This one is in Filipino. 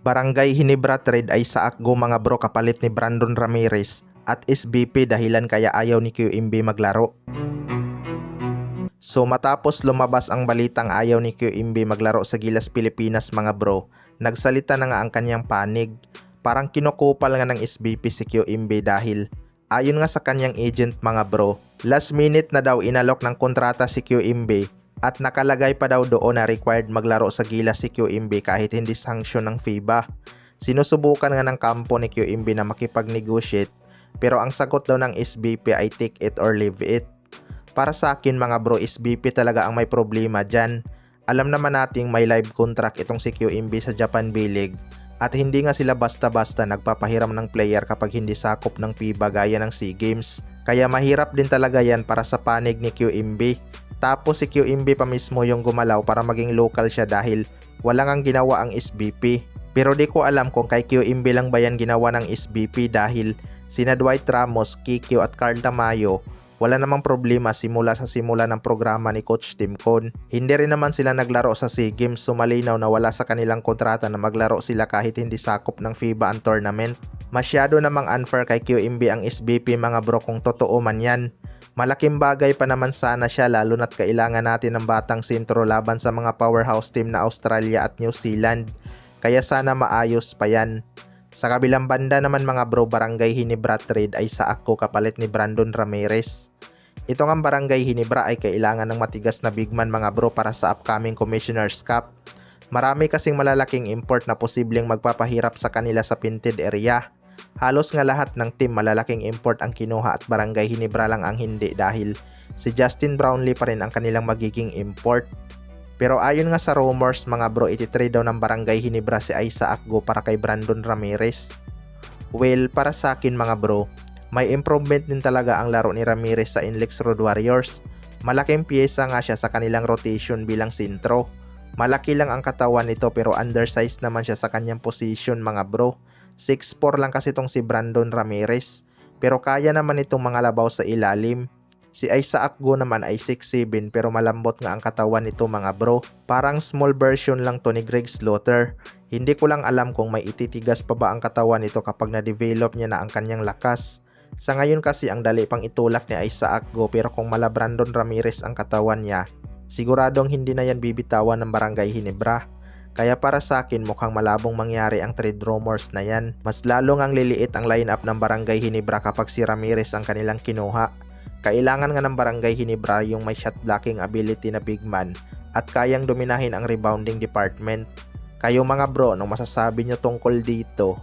Barangay Hinebra trade ay sa Akgo mga bro kapalit ni Brandon Ramirez at SBP dahilan kaya ayaw ni QMB maglaro. So matapos lumabas ang balitang ayaw ni QMB maglaro sa Gilas Pilipinas mga bro, nagsalita na nga ang kanyang panig. Parang kinukupal nga ng SBP si QMB dahil ayon nga sa kanyang agent mga bro, last minute na daw inalok ng kontrata si QMB at nakalagay pa daw doon na required maglaro sa Gilas si QMB kahit hindi sanction ng FIBA. Sinusubukan nga ng kampo ni QMB na makipag-negotiate pero ang sagot daw ng SBP ay take it or leave it. Para sa akin mga bro, SBP talaga ang may problema dyan. Alam naman nating may live contract itong si QMB sa Japan B-League at hindi nga sila basta-basta nagpapahiram ng player kapag hindi sakop ng FIBA gaya ng SEA Games. Kaya mahirap din talaga yan para sa panig ni QMB. Tapos si QMB pa mismo yung gumalaw para maging local siya dahil walang ang ginawa ang SBP. Pero di ko alam kung kay QMB lang ba yan ginawa ng SBP dahil sina Dwight Ramos, Kikyo at Carl Tamayo wala namang problema simula ng programa ni Coach Tim Con. Hindi rin naman sila naglaro sa SEA Games so malinaw na wala sa kanilang kontrata na maglaro sila kahit hindi sakop ng FIBA ang tournament. Masyado namang unfair kay QMB ang SBP mga bro kung totoo man yan. Malaking bagay pa naman sana siya lalo na't kailangan natin ng batang sentro laban sa mga powerhouse team na Australia at New Zealand. Kaya sana maayos pa yan. Sa kabilang banda naman mga bro, Barangay Hinebra trade ay sa Akgo kapalit ni Brandon Ramirez. Ito nga Barangay Hinebra ay kailangan ng matigas na big man mga bro para sa upcoming Commissioner's Cup. Marami kasing malalaking import na posibleng magpapahirap sa kanila sa pinted area. Halos nga lahat ng team malalaking import ang kinuha at Barangay Hinebra lang ang hindi dahil si Justin Brownlee pa rin ang kanilang magiging import. Pero ayon nga sa rumors mga bro, ititrade daw ng Barangay Hinebra si Aiza Akgo para kay Brandon Ramirez. Well, para sa akin mga bro, may improvement din talaga ang laro ni Ramirez sa Inlex Road Warriors. Malaking piyesa nga siya sa kanilang rotation bilang sentro. Malaki lang ang katawan nito pero undersized naman siya sa kanyang position mga bro. 6'4 lang kasi itong si Brandon Ramirez. Pero kaya naman itong mga labaw sa ilalim. Si Aiza Akgo naman ay 6'7 pero malambot nga ang katawan nito mga bro. Parang small version lang to ni Greg Slaughter. Hindi ko lang alam kung may ititigas pa ba ang katawan nito kapag na-develop niya na ang kanyang lakas. Sa ngayon kasi ang dali pang itulak ni Aiza Akgo pero kung mala Brandon Ramirez ang katawan niya, siguradong hindi na yan bibitawan ng Barangay Hinebra. Kaya para sa akin mukhang malabong mangyari ang trade rumors na yan. Mas lalo ngang liliit ang lineup ng Barangay Hinebra kapag si Ramirez ang kanilang kinuha. Kailangan nga ng Barangay Hinebra yung may shot blocking ability na big man at kayang dominahin ang rebounding department. Kayo mga bro, anong masasabi nyo tungkol dito?